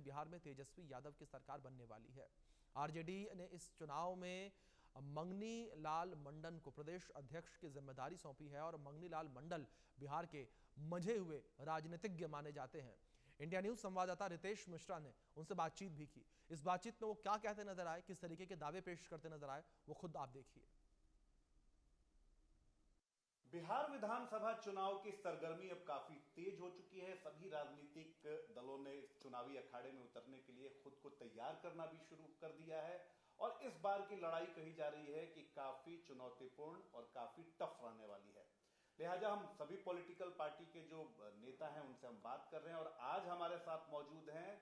बिहार में तेजस्वी यादव की सरकार बनने वाली है। आरजेडी ने इस चुनाव में मंगनी लाल मंडल को प्रदेश अध्यक्ष की जिम्मेदारी सौंपी है और मंगनी लाल मंडल बिहार के मंझे हुए राजनीतिज्ञ माने जाते हैं। इंडिया न्यूज संवाददाता रितेश मिश्रा ने उनसे बातचीत भी की। इस बातचीत में वो क्या कहते नजर आए, किस तरीके के दावे पेश करते नजर आए, वो खुद आप देखिए। बिहार विधानसभा चुनाव की सरगर्मी अब काफी तेज हो चुकी है। सभी राजनीतिक दलों ने चुनावी अखाड़े में उतरने के लिए खुद को तैयार करना भी शुरू कर दिया है और इस बार की लड़ाई कही जा रही है कि काफी चुनौतीपूर्ण और काफी टफ रहने वाली है। लिहाजा हम सभी पॉलिटिकल पार्टी के जो नेता हैं उनसे हम बात कर रहे हैं और आज हमारे साथ मौजूद हैं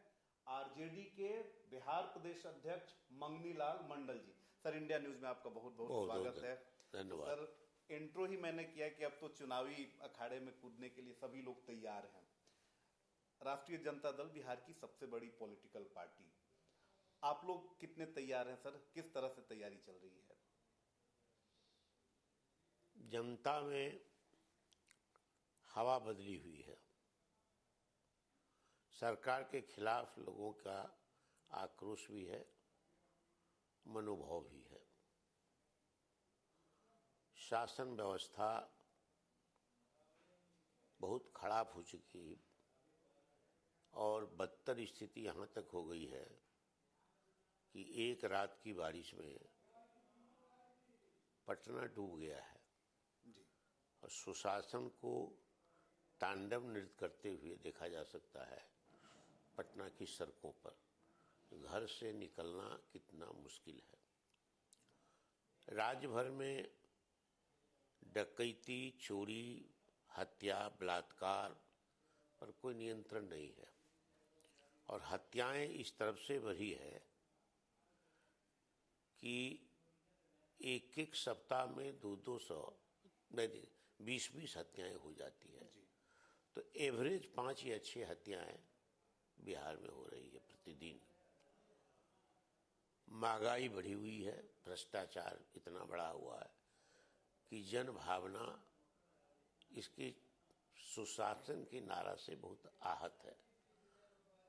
आरजेडी के बिहार प्रदेश अध्यक्ष मंगनी लाल मंडल जी। सर, इंडिया न्यूज में आपका बहुत बहुत स्वागत है। धन्यवाद। सर, इंट्रो ही मैंने किया कि अब तो चुनावी अखाड़े में कूदने के लिए सभी लोग तैयार हैं। राष्ट्रीय जनता दल बिहार की सबसे बड़ी पॉलिटिकल पार्टी, आप लोग कितने तैयार हैं सर? किस तरह से तैयारी चल रही है? जनता में हवा बदली हुई है। सरकार के खिलाफ लोगों का आक्रोश भी है, मनोभाव भी है। शासन व्यवस्था बहुत खराब हो चुकी और बदतर स्थिति यहाँ तक हो गई है कि एक रात की बारिश में पटना डूब गया है जी। और सुशासन को तांडव नृत्य करते हुए देखा जा सकता है पटना की सड़कों पर। घर से निकलना कितना मुश्किल है। राज्य भर में डकैती, चोरी, हत्या, बलात्कार पर कोई नियंत्रण नहीं है और हत्याएं इस तरफ से बढ़ी है कि एक एक सप्ताह में 200 20 हत्याएं हो जाती है। तो एवरेज 5 या 6 हत्याएं बिहार में हो रही है प्रतिदिन। महंगाई बढ़ी हुई है, भ्रष्टाचार इतना बढ़ा हुआ है कि जन भावना इसके सुशासन के नारा से बहुत आहत है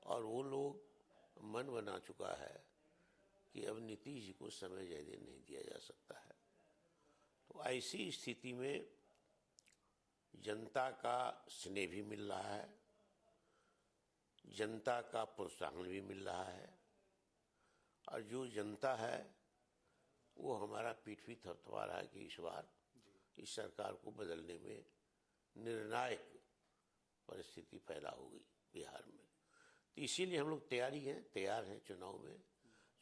और वो लोग मन बना चुका है कि अब नीतीश जी को समय ज़्यादा नहीं दिया जा सकता है। तो ऐसी स्थिति में जनता का स्नेह भी मिल रहा है, जनता का प्रोत्साहन भी मिल रहा है और जो जनता है वो हमारा पीठ भी थपथपा रहा है कि इस बार इस सरकार को बदलने में निर्णायक परिस्थिति पैदा हो गई बिहार में। तो इसीलिए हम लोग तैयार हैं चुनाव में।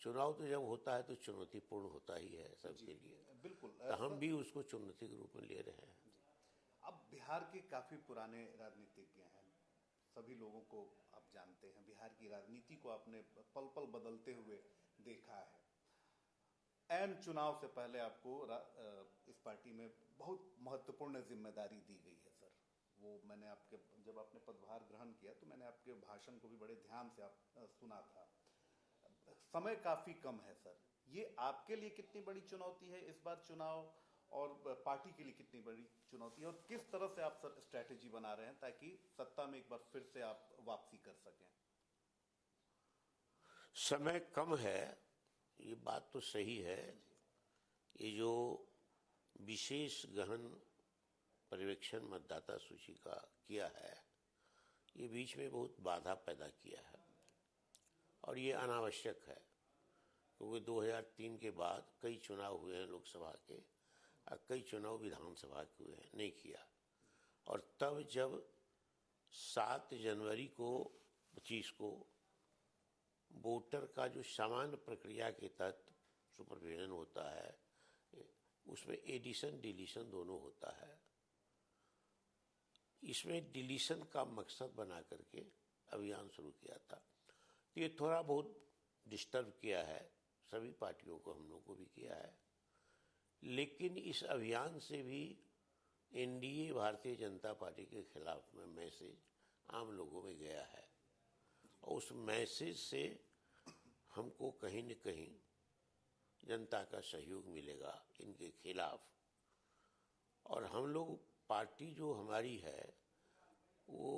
चुनाव तो जब होता है तो चुनौतीपूर्ण होता ही है सबके लिए। बिल्कुल। तो हम भी उसको चुनौती के रूप में ले रहे हैं। अब बिहार के काफी पुराने राजनीतिज्ञ हैं, सभी लोगों को आप जानते हैं। बिहार की राजनीति को आपने पल पल बदलते हुए देखा है। ऐन चुनाव से पहले आपको इस पार्टी में बहुत महत्वपूर्ण जिम्मेदारी दी गई है सर। वो मैंने आपके जब आपने पदभार ग्रहण किया तो मैंने आपके भाषण को भी बड़े ध्यान से सुना था। समय काफी कम है सर, ये आपके लिए कितनी बड़ी चुनौती है इस बार चुनाव और पार्टी के लिए कितनी बड़ी चुनौती है और किस तरह से आप सर स्ट्रैटेजी बना रहे हैं ताकि सत्ता में एक बार फिर से आप वापसी कर सकें? समय कम है, ये बात तो सही है। ये जो विशेष गहन पर्यवेक्षण मतदाता सूची का किया है, ये बीच में बहुत बाधा पैदा किया है और ये अनावश्यक है क्योंकि 2003 के बाद कई चुनाव हुए हैं लोकसभा के और कई चुनाव विधानसभा के हुए हैं, नहीं किया। और तब जब 7 जनवरी को 25 को वोटर का जो सामान्य प्रक्रिया के तहत सुपरविजन होता है, उसमें एडिशन डिलीशन दोनों होता है। इसमें डिलीशन का मकसद बना करके अभियान शुरू किया था। तो ये थोड़ा बहुत डिस्टर्ब किया है, सभी पार्टियों को, हम लोग को भी किया है। लेकिन इस अभियान से भी एनडीए भारतीय जनता पार्टी के खिलाफ में मैसेज आम लोगों में गया है और उस मैसेज से हमको कहीं न कहीं जनता का सहयोग मिलेगा इनके खिलाफ। और हम लोग पार्टी जो हमारी है वो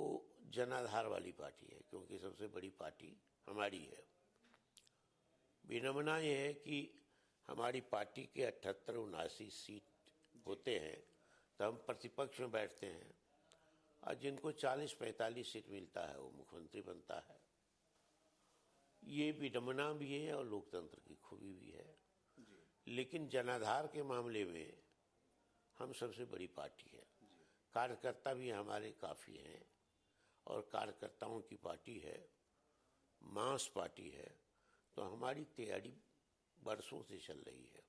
जनाधार वाली पार्टी है क्योंकि सबसे बड़ी पार्टी हमारी है। विडंबना ये है कि हमारी पार्टी के 78-79 सीट होते हैं तो हम प्रतिपक्ष में बैठते हैं, और जिनको 40-45 सीट मिलता है वो मुख्यमंत्री बनता है। ये विडंबना भी है और लोकतंत्र की खूबी भी है। लेकिन जनाधार के मामले में हम सबसे बड़ी पार्टी है, कार्यकर्ता भी हमारे काफ़ी हैं, और कार्यकर्ताओं की पार्टी है, मास पार्टी है, तो हमारी तैयारी बरसों से चल रही है।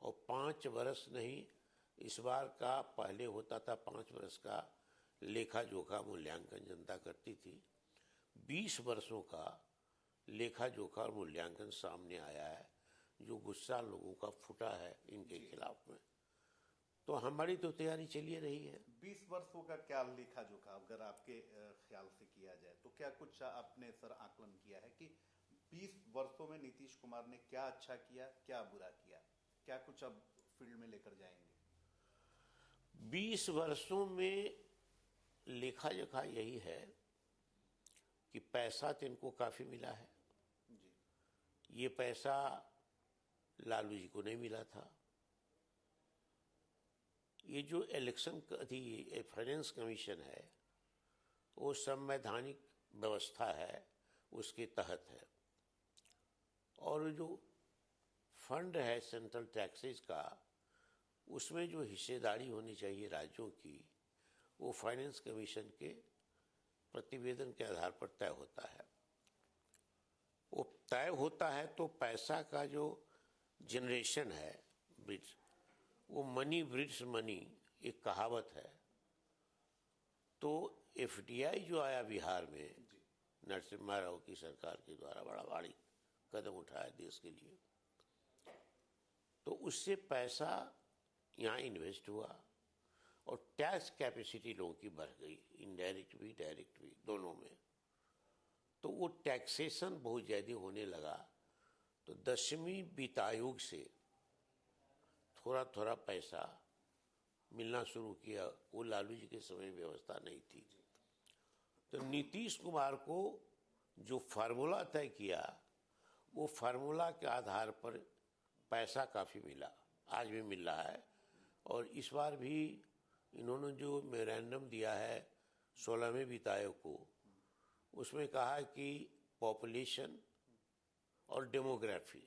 और 5 वर्ष नहीं, इस बार का पहले होता था 5 वर्ष का लेखा जोखा मूल्यांकन जनता करती थी। 20 वर्षों का लेखा जोखा और मूल्यांकन सामने आया है, जो गुस्सा लोगों का फूटा है इनके खिलाफ में। तो हमारी तो तैयारी चलिए रही है। 20 वर्षों का क्या लेखा जोखा अगर आपके ख्याल से किया जाए तो क्या कुछ आपने सर आकलन किया है कि 20 वर्षों में नीतीश कुमार ने क्या अच्छा किया, क्या बुरा किया, क्या कुछ अब फील्ड में लेकर जाएंगे? 20 वर्षों में लेखा जोखा यही है कि पैसा तो इनको काफी मिला है जी। ये पैसा लालू जी को नहीं मिला था। ये जो इलेक्शन फाइनेंस कमीशन है वो संवैधानिक व्यवस्था है, उसके तहत है। और जो फंड है सेंट्रल टैक्सेस का, उसमें जो हिस्सेदारी होनी चाहिए राज्यों की, वो फाइनेंस कमीशन के प्रतिवेदन के आधार पर तय होता है। वो तय होता है तो पैसा का जो जनरेशन है ब्रिड्स, वो मनी ब्रिड्स मनी, एक कहावत है। तो एफडीआई जो आया बिहार में नरसिम्हा राव की सरकार के द्वारा, बड़ा भारी कदम उठाया देश के लिए, तो उससे पैसा यहाँ इन्वेस्ट हुआ और टैक्स कैपेसिटी लोगों की बढ़ गई, इनडायरेक्ट भी डायरेक्ट भी दोनों में। तो वो टैक्सेशन बहुत ज़्यादा होने लगा। तो 10वीं वित्त आयोग से थोड़ा थोड़ा पैसा मिलना शुरू किया। वो लालू जी के समय व्यवस्था नहीं थी। तो नीतीश कुमार को जो फार्मूला तय किया, वो फार्मूला के आधार पर पैसा काफ़ी मिला, आज भी मिल रहा है। और इस बार भी इन्होंने जो मेमोरेंडम दिया है 16वें वित्त आयोग को, उसमें कहा कि पॉपुलेशन और डेमोग्राफी,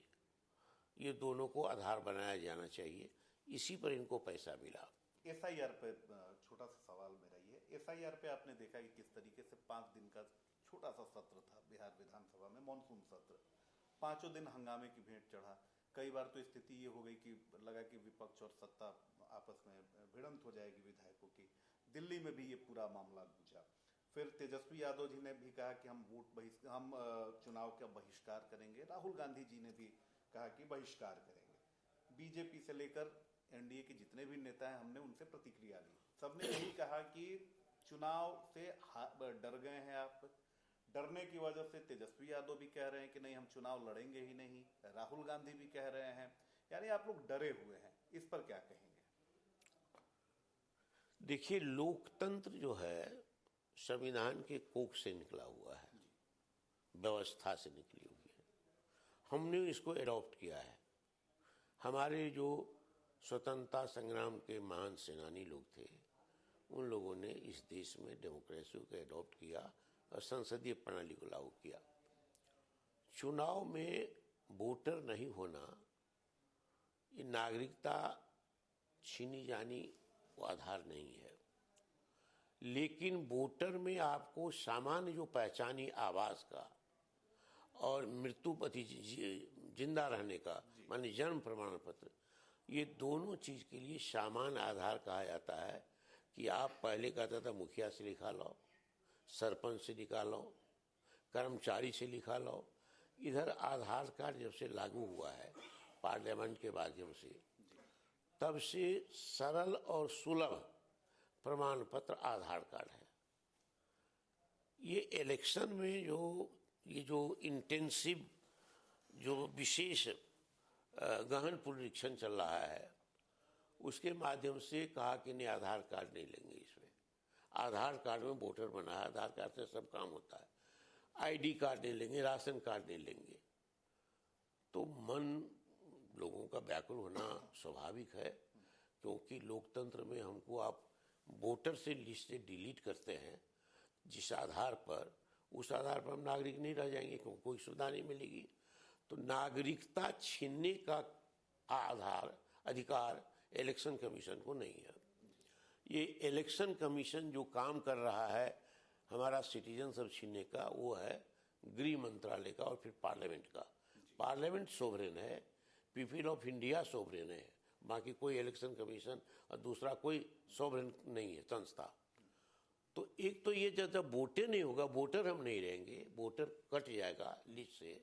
ये दोनों को आधार बनाया जाना चाहिए, इसी पर इनको पैसा मिला। एसआईआर पे छोटा सा सवाल मेरा ये, एसआईआर पे आपने देखा कि किस तरीके से 5 दिन का छोटा सा सत्र था बिहार विधानसभा में, मानसून सत्र, 5 दिन हंगामे की भेंट चढ़ा। कई बार तो स्थिति ये हो गई कि लगा कि विपक्ष और सत्ता आपस में भिड़ंत हो जाएगी विधायकों की। दिल्ली में भी ये पूरा मामला गूंजा। फिर तेजस्वी यादव जी ने भी कहा कि हम चुनाव का बहिष्कार करेंगे। राहुल गांधी जी ने भी कहा कि बहिष्कार करेंगे। बीजेपी से लेकर एनडीए के जितने भी नेता हैं, हमने उनसे प्रतिक्रिया ली। सबने यही कहा कि चुनाव से डर गए हैं आप। डरने की वजह से तेजस्वी यादव भी कह रहे हैं कि नहीं, हम चुनाव लड़ेंगे ही नहीं। राहुल गांधी भी कह रहे हैं, यानी आप लोग डरे हुए हैं। इस पर क्या कहेंगे? देखिए, लोकतंत्र जो है संविधान के कोख से निकला हुआ है, व्यवस्था से निकली हुई है। हमने इसको एडॉप्ट किया है। हमारे जो स्वतंत्रता संग्राम के महान सेनानी लोग थे, उन लोगों ने इस देश में डेमोक्रेसी को एडॉप्ट किया और संसदीय प्रणाली को लागू किया। चुनाव में वोटर नहीं होना, ये नागरिकता छीनी जानी वो आधार नहीं है। लेकिन वोटर में आपको सामान्य जो पहचानी आवास का और मृत्यु पति जिंदा रहने का माने जन्म प्रमाण पत्र, ये दोनों चीज के लिए सामान्य आधार कहा जाता है। कि आप पहले कहता था मुखिया से लिखा लो, सरपंच से निकालो, कर्मचारी से लिखा लो। इधर आधार कार्ड जब से लागू हुआ है पार्लियामेंट के माध्यम से, तब से सरल और सुलभ प्रमाण पत्र आधार कार्ड है। ये इलेक्शन में जो इंटेंसिव जो विशेष गहन पुनरीक्षण चल रहा है, उसके माध्यम से कहा कि नहीं, आधार कार्ड नहीं लेंगे। इसमें आधार कार्ड में वोटर बना है, आधार कार्ड से सब काम होता है। आईडी कार्ड नहीं लेंगे, राशन कार्ड नहीं लेंगे। तो मन लोगों का व्याकुल होना स्वाभाविक है, क्योंकि लोकतंत्र में हमको आप वोटर से लिस्ट से डिलीट करते हैं, जिस आधार पर, उस आधार पर हम नागरिक नहीं रह जाएंगे, क्योंकि कोई सुविधा नहीं मिलेगी। तो नागरिकता छीनने का अधिकार इलेक्शन कमीशन को नहीं है। ये इलेक्शन कमीशन जो काम कर रहा है हमारा सिटीजनशिप छीनने का, वो है गृह मंत्रालय का और फिर पार्लियामेंट का। पार्लियामेंट सोवरेन है, पीपल ऑफ इंडिया सोवरेन है, बाकी कोई इलेक्शन कमीशन और दूसरा कोई सोवरेन नहीं है संस्था। तो एक तो ये जब वोटर नहीं होगा, वोटर हम नहीं रहेंगे, वोटर कट जाएगा लिस्ट से,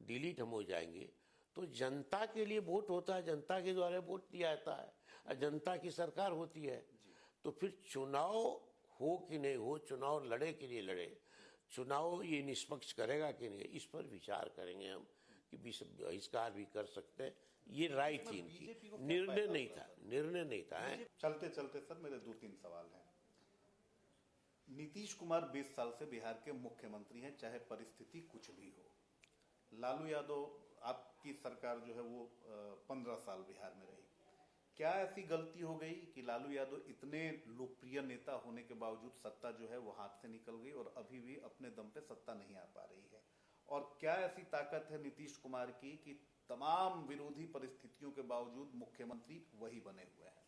डिलीट हम हो जाएंगे, तो जनता के लिए वोट होता है, जनता के द्वारा वोट दिया जाता है और जनता की सरकार होती है। तो फिर चुनाव हो कि नहीं हो, चुनाव लड़े कि नहीं लड़े, चुनाव ये निष्पक्ष करेगा कि नहीं, इस पर विचार करेंगे हम कि बहिष्कार भी कर सकते हैं। ये राय थी इनकी, निर्णय नहीं था। चलते चलते सर मेरे 2-3 सवाल हैं। नीतीश कुमार 20 साल से बिहार के मुख्यमंत्री हैं, चाहे परिस्थिति कुछ भी हो। लालू यादव, आपकी सरकार जो है वो 15 साल बिहार में रही। क्या ऐसी गलती हो गई कि लालू यादव इतने लोकप्रिय नेता होने के बावजूद सत्ता जो है वो हाथ से निकल गई और अभी भी अपने दम पे सत्ता नहीं आ पा रही है? और क्या ऐसी ताकत है नीतीश कुमार की कि तमाम विरोधी परिस्थितियों के बावजूद मुख्यमंत्री वही बने हुए हैं?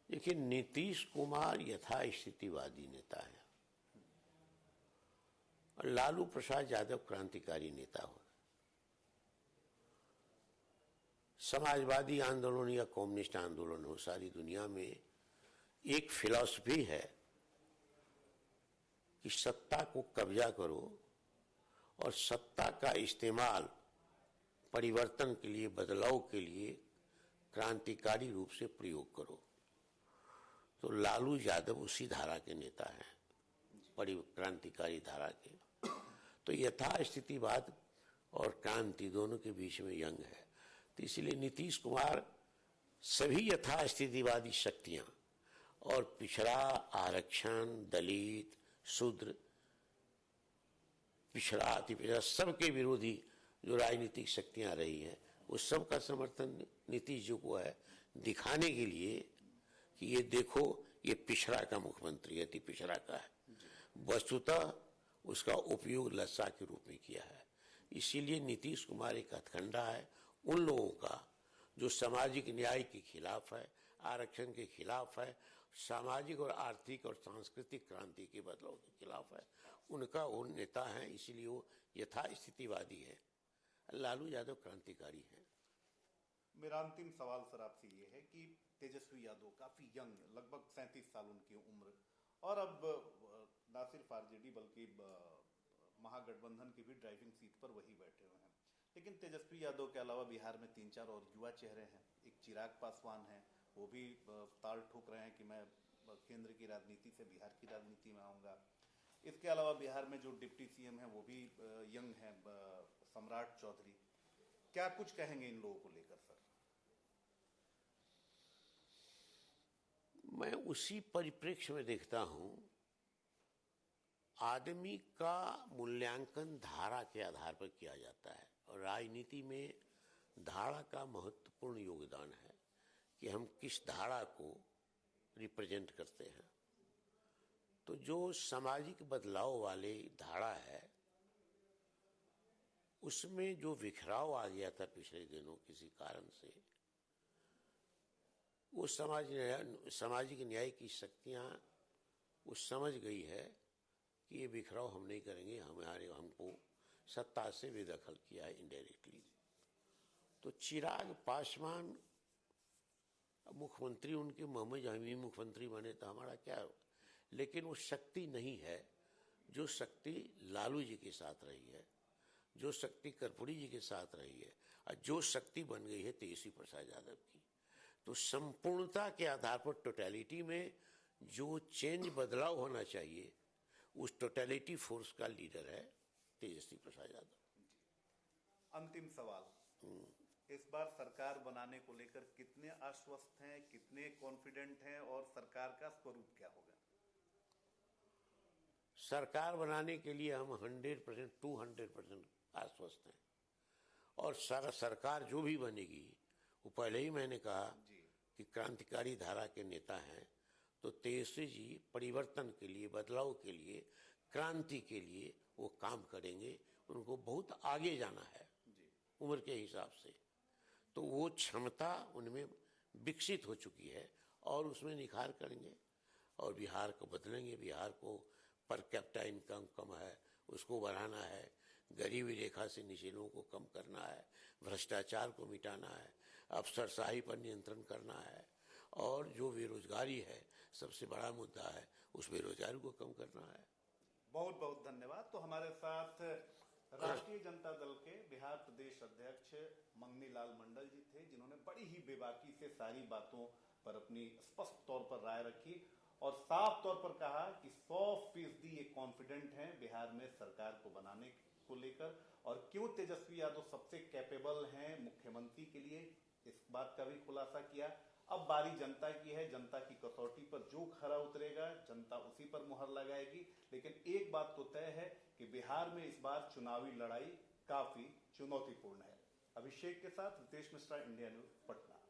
देखिए, नीतीश कुमार यथास्थितिवादी नेता है और लालू प्रसाद यादव क्रांतिकारी नेता हो। समाजवादी आंदोलन या कम्युनिस्ट आंदोलन हो, सारी दुनिया में एक फिलॉसफी है कि सत्ता को कब्जा करो और सत्ता का इस्तेमाल परिवर्तन के लिए, बदलाव के लिए क्रांतिकारी रूप से प्रयोग करो। तो लालू यादव उसी धारा के नेता हैं, क्रांतिकारी धारा के। तो यथास्थितिवाद और क्रांति दोनों के बीच में यंग है। तो इसलिए नीतीश कुमार सभी यथास्थितिवादी शक्तियां और पिछड़ा, आरक्षण, दलित, शूद्र, पिछड़ा, अति पिछड़ा, सबके विरोधी जो राजनीतिक शक्तियां रही हैं, उस सब का समर्थन नीतीश जी को है, दिखाने के लिए कि ये देखो, ये पिछड़ा का मुख्यमंत्री है, अति पिछड़ा का है। वस्तुतः उसका उपयोग लज्जा के रूप में किया है। इसीलिए नीतीश कुमार एक हथकंडा है उन लोगों का जो सामाजिक न्याय के खिलाफ है, आरक्षण के खिलाफ है, सामाजिक और आर्थिक और सांस्कृतिक क्रांति के बदलाव के खिलाफ है। उनका वो नेता है, इसीलिए वो यथास्थितिवादी है। लालू यादव क्रांतिकारी है। मेरा अंतिम सवाल सर आपसे ये है कि तेजस्वी यादव काफी यंग, लगभग 37 साल उनकी उम्र, और अब ना सिर्फ आरजेडी बल्कि महागठबंधन की भी ड्राइविंग सीट पर वही बैठे हुए हैं। लेकिन तेजस्वी यादव के अलावा बिहार में 3-4 और युवा चेहरे हैं। एक चिराग पासवान हैं, वो भी ताल ठोक रहे हैं कि मैं केंद्र की राजनीति से बिहार की राजनीति में आऊंगा। इसके अलावा बिहार में जो डिप्टी सीएम हैं वो भी यंग हैं, सम्राट चौधरी। क्या कुछ कहेंगे इन लोगों को लेकर सर? मैं उसी परिप्रेक्ष्य में देखता हूं, आदमी का मूल्यांकन धारा के आधार पर किया जाता है और राजनीति में धारा का महत्वपूर्ण योगदान है कि हम किस धारा को रिप्रेजेंट करते हैं। तो जो सामाजिक बदलाव वाले धारा है, उसमें जो बिखराव आ गया था पिछले दिनों किसी कारण से, वो सामाजिक न्याय की शक्तियां वो समझ गई है कि ये बिखराव हम नहीं करेंगे, हमको सत्ता से बेदखल किया है इनडायरेक्टली। तो चिराग पासवान मुख्यमंत्री, उनके मोहम्मद जहां मुख्यमंत्री बने तो हमारा क्या, लेकिन वो शक्ति नहीं है जो शक्ति लालू जी के साथ रही है, जो शक्ति कर्पूरी जी के साथ रही है, और जो शक्ति बन गई है तेजस्वी प्रसाद यादव की। तो संपूर्णता के आधार पर टोटलिटी में जो चेंज, बदलाव होना चाहिए, उस टोटलिटी फोर्स का लीडर है तेजस्वी प्रसाद यादव। अंतिम सवाल, इस बार सरकार बनाने को लेकर कितने आश्वस्त हैं, कितने कॉन्फिडेंट हैं और सरकार का स्वरूप क्या होगा? सरकार बनाने के लिए हम 100% 200% आश्वस्त हैं। और सरकार जो भी बनेगी, वो पहले ही मैंने कहा कि क्रांतिकारी धारा के नेता हैं, तो तेजस्वी जी परिवर्तन के लिए, बदलाव के लिए, क्रांति के लिए वो काम करेंगे। उनको बहुत आगे जाना है उम्र के हिसाब से, तो वो क्षमता उनमें विकसित हो चुकी है और उसमें निखार करेंगे और बिहार को बदलेंगे। बिहार को पर कैपिटा इनकम कम है, उसको बढ़ाना है, गरीबी रेखा से नीचे लोगों को कम करना है, भ्रष्टाचार को मिटाना है, अफसरशाही पर नियंत्रण करना है और जो बेरोजगारी है, सबसे बड़ा मुद्दा है, उस बेरोजगारी को कम करना है। बहुत बहुत धन्यवाद। तो हमारे साथ राष्ट्रीय जनता दल के बिहार प्रदेश अध्यक्ष मंगनी लाल मंडल जी थे, जिन्होंने बड़ी ही बेबाकी से सारी बातों पर अपनी स्पष्ट तौर पर राय रखी और साफ तौर पर कहा कि 100% ये कॉन्फिडेंट हैं बिहार में सरकार को बनाने को लेकर, और क्यों तेजस्वी यादव सबसे कैपेबल हैं मुख्यमंत्री के लिए, इस बात का भी खुलासा किया। अब बारी जनता की है, जनता की कसौटी पर जो खरा उतरेगा जनता उसी पर मुहर लगाएगी। लेकिन एक बात तो तय है कि बिहार में इस बार चुनावी लड़ाई काफी चुनौतीपूर्ण है। अभिषेक के साथ रितेश मिश्रा, इंडिया न्यूज, पटना।